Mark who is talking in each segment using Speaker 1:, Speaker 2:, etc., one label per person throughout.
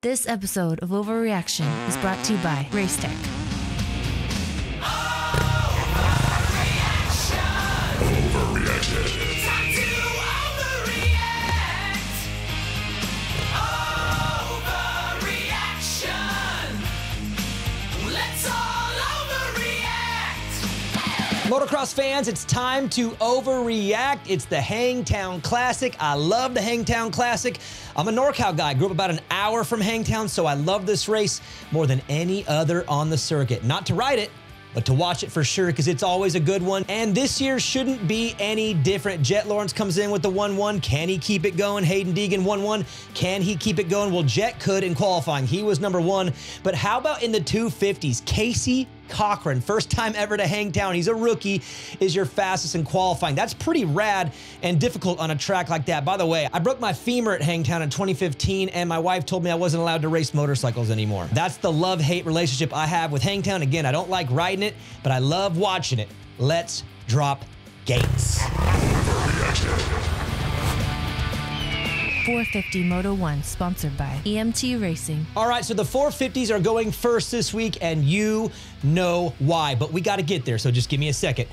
Speaker 1: This episode of Overreaction is brought to you by Racetech.
Speaker 2: Overreaction.
Speaker 3: Time to overreact. Overreaction. Let's all overreact.
Speaker 4: Motocross fans, it's time to overreact. It's the Hangtown Classic. I love the Hangtown Classic. I'm a NorCal guy. Grew up about an hour from Hangtown, so I love this race more than any other on the circuit. Not to ride it, but to watch it for sure, because it's always a good one. And this year shouldn't be any different. Jett Lawrence comes in with the 1-1. Can he keep it going? Haiden Deegan 1-1. Can he keep it going? Well, Jett could in qualifying. He was number 1. But how about in the 250s? Casey Cochran, first time ever to Hangtown. He's a rookie, is your fastest in qualifying. That's pretty rad and difficult on a track like that. By the way, I broke my femur at Hangtown in 2015, and my wife told me I wasn't allowed to race motorcycles anymore. That's the love-hate relationship I have with Hangtown. Again, I don't like riding it, but I love watching it. Let's drop gates.
Speaker 1: 450 Moto 1, sponsored by EMT Racing.
Speaker 4: All right, so the 450s are going first this week, and you know why, but we got to get there, so just give me a second.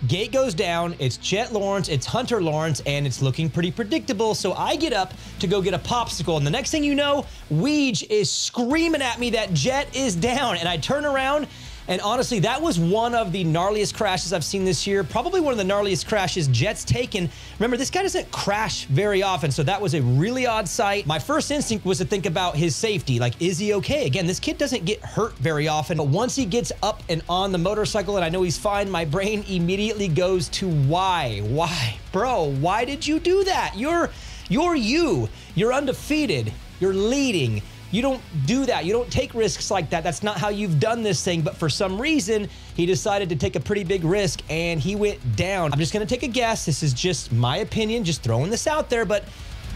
Speaker 4: Gate goes down, it's Jett Lawrence, it's Hunter Lawrence, and it's looking pretty predictable, so I get up to go get a popsicle, and the next thing you know, Weege is screaming at me that Jett is down, and I turn around, and honestly, that was one of the gnarliest crashes I've seen this year. Probably one of the gnarliest crashes Jett's taken. Remember, this guy doesn't crash very often, so that was a really odd sight. My first instinct was to think about his safety. Like, is he okay? Again, this kid doesn't get hurt very often, but once he gets up and on the motorcycle and I know he's fine, my brain immediately goes to why? Why? Bro, why did you do that? You're you. You're undefeated. You're leading. You don't do that. You don't take risks like that. That's not how you've done this thing. But for some reason, he decided to take a pretty big risk and he went down. I'm just going to take a guess. This is just my opinion, just throwing this out there. But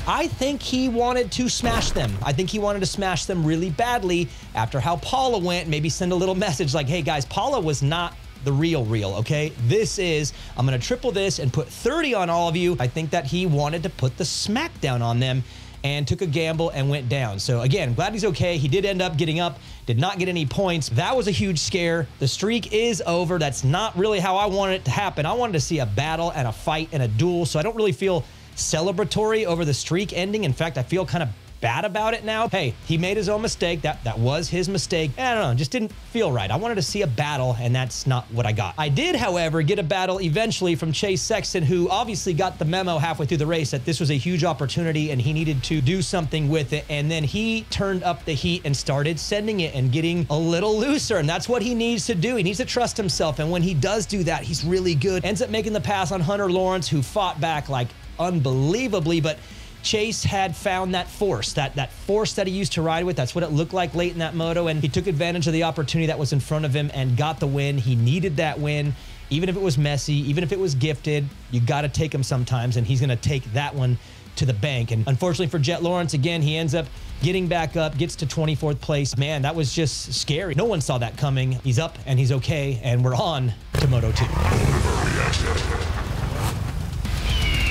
Speaker 4: I think he wanted to smash them. I think he wanted to smash them really badly after how Paula went. Maybe send a little message like, hey guys, Paula was not the real, okay? This is, I'm going to triple this and put 30 on all of you. I think that he wanted to put the smackdown on them and took a gamble and went down. So again, glad he's okay. He did end up getting up, did not get any points. That was a huge scare. The streak is over. That's not really how I wanted it to happen. I wanted to see a battle and a fight and a duel, so I don't really feel celebratory over the streak ending. In fact, I feel kind of bad about it now. Hey, he made his own mistake. That was his mistake. I don't know, just didn't feel right. I wanted to see a battle, and that's not what I got. I did, however, get a battle eventually from Chase Sexton, who obviously got the memo halfway through the race that this was a huge opportunity and he needed to do something with it. And then he turned up the heat and started sending it and getting a little looser. And that's what he needs to do. He needs to trust himself. And when he does do that, he's really good. Ends up making the pass on Hunter Lawrence, who fought back like unbelievably, but Chase had found that force, that force that he used to ride with. That's what it looked like late in that moto, and he took advantage of the opportunity that was in front of him and got the win. He needed that win. Even if it was messy, even if it was gifted, you got to take him sometimes, and he's going to take that one to the bank. And unfortunately for Jett Lawrence, again, he ends up getting back up, gets to 24th place. Man, that was just scary. No one saw that coming. He's up, and he's okay, and we're on to Moto 2.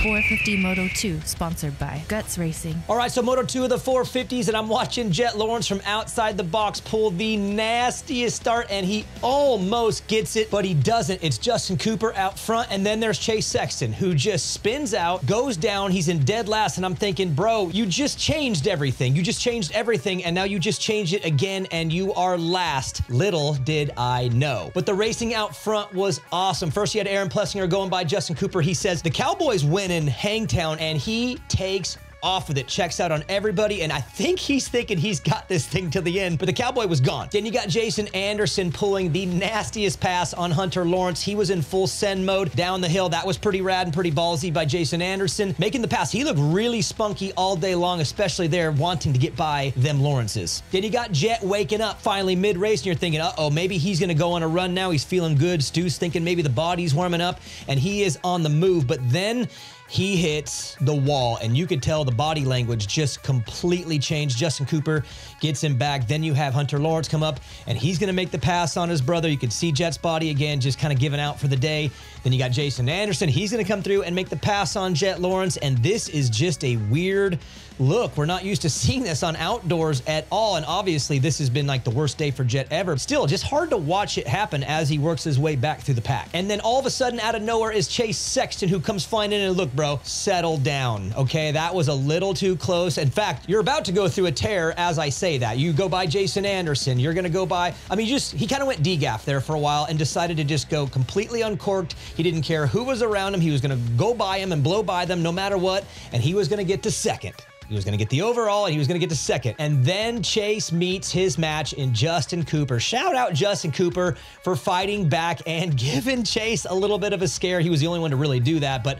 Speaker 1: 450 Moto 2, sponsored by Guts Racing.
Speaker 4: All right, so Moto 2 of the 450s, and I'm watching Jett Lawrence from outside the box pull the nastiest start, and he almost gets it, but he doesn't. It's Justin Cooper out front, and then there's Chase Sexton, who just spins out, goes down, he's in dead last, and I'm thinking, bro, you just changed everything. You just changed everything, and now you just changed it again, and you are last. Little did I know. But the racing out front was awesome. First, you had Aaron Plessinger going by Justin Cooper. He says, the Cowboys win in Hangtown, and he takes off with it, checks out on everybody, and I think he's thinking he's got this thing to the end, but the Cowboy was gone. Then you got Jason Anderson pulling the nastiest pass on Hunter Lawrence. He was in full send mode down the hill. That was pretty rad and pretty ballsy by Jason Anderson, making the pass. He looked really spunky all day long, especially there wanting to get by them Lawrences. Then you got Jett waking up finally mid-race, and you're thinking, uh-oh, maybe he's gonna go on a run now. He's feeling good. Stu's thinking maybe the body's warming up, and he is on the move, but then he hits the wall, and you could tell the body language just completely changed. Justin Cooper gets him back. Then you have Hunter Lawrence come up, and he's going to make the pass on his brother. You could see Jett's body again, just kind of giving out for the day. Then you got Jason Anderson. He's going to come through and make the pass on Jett Lawrence, and this is just a weird look, we're not used to seeing this on outdoors at all. And obviously this has been like the worst day for Jett ever. Still, just hard to watch it happen as he works his way back through the pack. And then all of a sudden out of nowhere is Chase Sexton, who comes flying in, and look, bro, settle down. Okay, that was a little too close. In fact, you're about to go through a tear as I say that. You go by Jason Anderson, you're gonna go by, I mean, he kind of went degaff there for a while and decided to just go completely uncorked. He didn't care who was around him. He was gonna go by him and blow by them no matter what, and he was gonna get to second. He was going to get the overall, and he was going to get to second. And then Chase meets his match in Justin Cooper. Shout out Justin Cooper for fighting back and giving Chase a little bit of a scare. He was the only one to really do that, but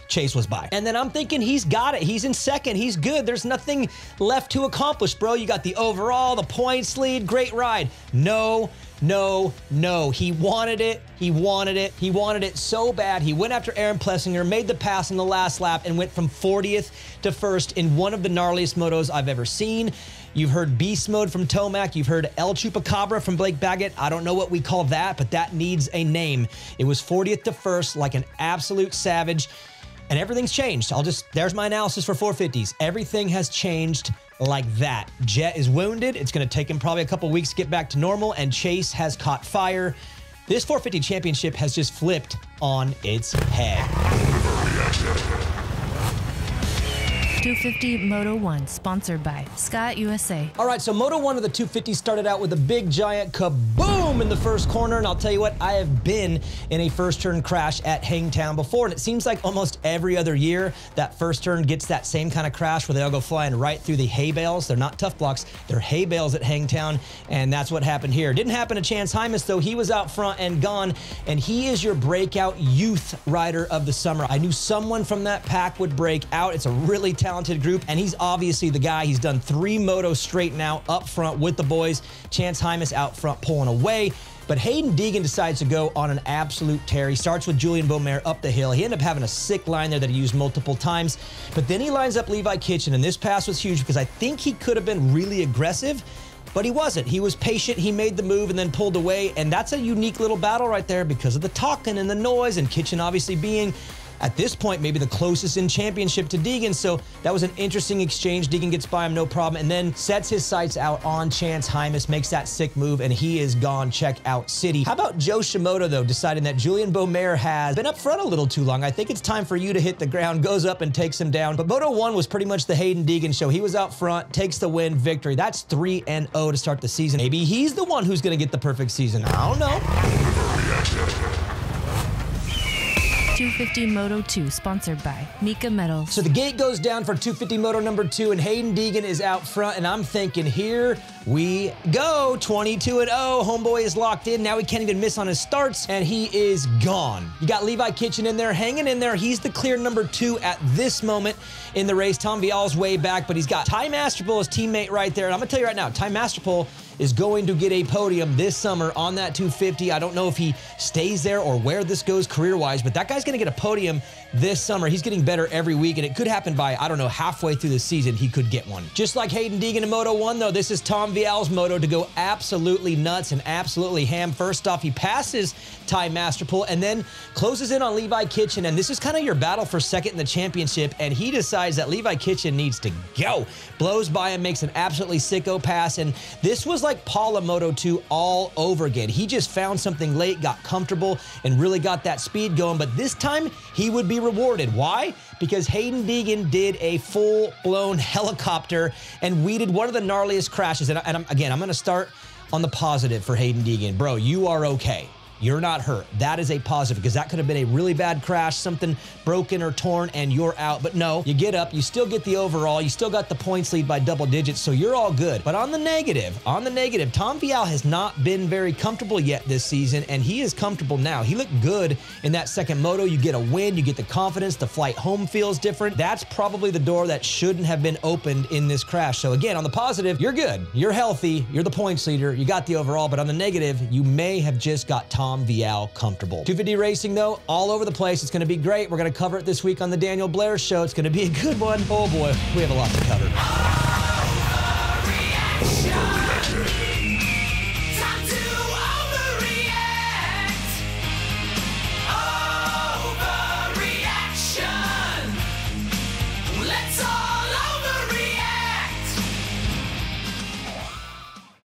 Speaker 4: Chase was by. And then I'm thinking he's got it. He's in second. He's good. There's nothing left to accomplish, bro. You got the overall, the points lead, great ride. No, no, no. He wanted it. He wanted it. He wanted it so bad. He went after Aaron Plessinger, made the pass in the last lap, and went from 40th to 1st in one of the gnarliest motos I've ever seen. You've heard Beast Mode from Tomac. You've heard El Chupacabra from Blake Baggett. I don't know what we call that, but that needs a name. It was 40th to 1st, like an absolute savage. And everything's changed. There's my analysis for 450s. Everything has changed like that. Jett is wounded. It's going to take him probably a couple weeks to get back to normal, and Chase has caught fire. This 450 championship has just flipped on its head.
Speaker 1: 250 Moto 1, sponsored by Scott USA.
Speaker 4: All right, so Moto 1 of the 250 started out with a big giant kaboom in the first corner, and I'll tell you what, I have been in a first turn crash at Hangtown before, and it seems like almost every other year that first turn gets that same kind of crash where they all go flying right through the hay bales. They're not tough blocks, they're hay bales at Hangtown, and that's what happened here. Didn't happen to Chance Hymas, though. He was out front and gone, and he is your breakout youth rider of the summer. I knew someone from that pack would break out. It's a really talented group, and he's obviously the guy. He's done 3 motos straight now up front with the boys. Chance Hymas out front pulling away. But Haiden Deegan decides to go on an absolute tear. He starts with Julian Beaumer up the hill. He ended up having a sick line there that he used multiple times. But then he lines up Levi Kitchen, and this pass was huge because I think he could have been really aggressive, but he wasn't. He was patient. He made the move and then pulled away, and that's a unique little battle right there because of the talking and the noise, and Kitchen obviously being, at this point, maybe the closest in championship to Deegan. So that was an interesting exchange. Deegan gets by him, no problem, and then sets his sights out on Chance Hymas, makes that sick move, and he is gone. Check out City. How about Joe Shimoda, though, deciding that Julian Beaumer has been up front a little too long? I think it's time for you to hit the ground, goes up and takes him down. But Moto 1 was pretty much the Haiden Deegan show. He was out front, takes the win, victory. That's 3-0 to start the season. Maybe he's the one who's going to get the perfect season. I don't know.
Speaker 1: 250 Moto 2, sponsored by Mika Metals.
Speaker 4: So the gate goes down for 250 Moto number 2, and Haiden Deegan is out front, and I'm thinking, here we go. 22-0. Homeboy is locked in. Now he can't even miss on his starts, and he is gone. You got Levi Kitchen in there, hanging in there. He's the clear number 2 at this moment in the race. Tom Vial's way back, but he's got Ty Masterpool, his teammate, right there. And I'm going to tell you right now, Ty Masterpool is going to get a podium this summer on that 250. I don't know if he stays there or where this goes career-wise, but that guy's going to get a podium this summer. He's getting better every week, and it could happen by, I don't know, halfway through the season, he could get one. Just like Haiden Deegan in Moto 1, though, this is Tom Vial's moto to go absolutely nuts and absolutely ham. First off, he passes Ty Masterpool and then closes in on Levi Kitchen, and this is kind of your battle for second in the championship, and he decides that Levi Kitchen needs to go. Blows by him, makes an absolutely sicko pass, and this was like Paula Moto 2 all over again. He just found something late, got comfortable, and really got that speed going, but this time he would be rewarded. Why? Because Haiden Deegan did a full-blown helicopter and weeded one of the gnarliest crashes. And again, I'm going to start on the positive for Haiden Deegan. Bro, you are okay. You're not hurt. That is a positive, because that could have been a really bad crash, something broken or torn, and you're out. But no, you get up, you still get the overall, you still got the points lead by double digits, so you're all good. But on the negative, Tom Vial has not been very comfortable yet this season, and he is comfortable now. He looked good in that second moto. You get a win, you get the confidence, the flight home feels different. That's probably the door that shouldn't have been opened in this crash. So again, on the positive, you're good. You're healthy. You're the points leader. You got the overall. But on the negative, you may have just got Tom Vial comfortable. 250 racing, though, all over the place. It's going to be great. We're going to cover it this week on the Daniel Blair Show. It's going to be a good one. Oh boy, we have a lot to cover.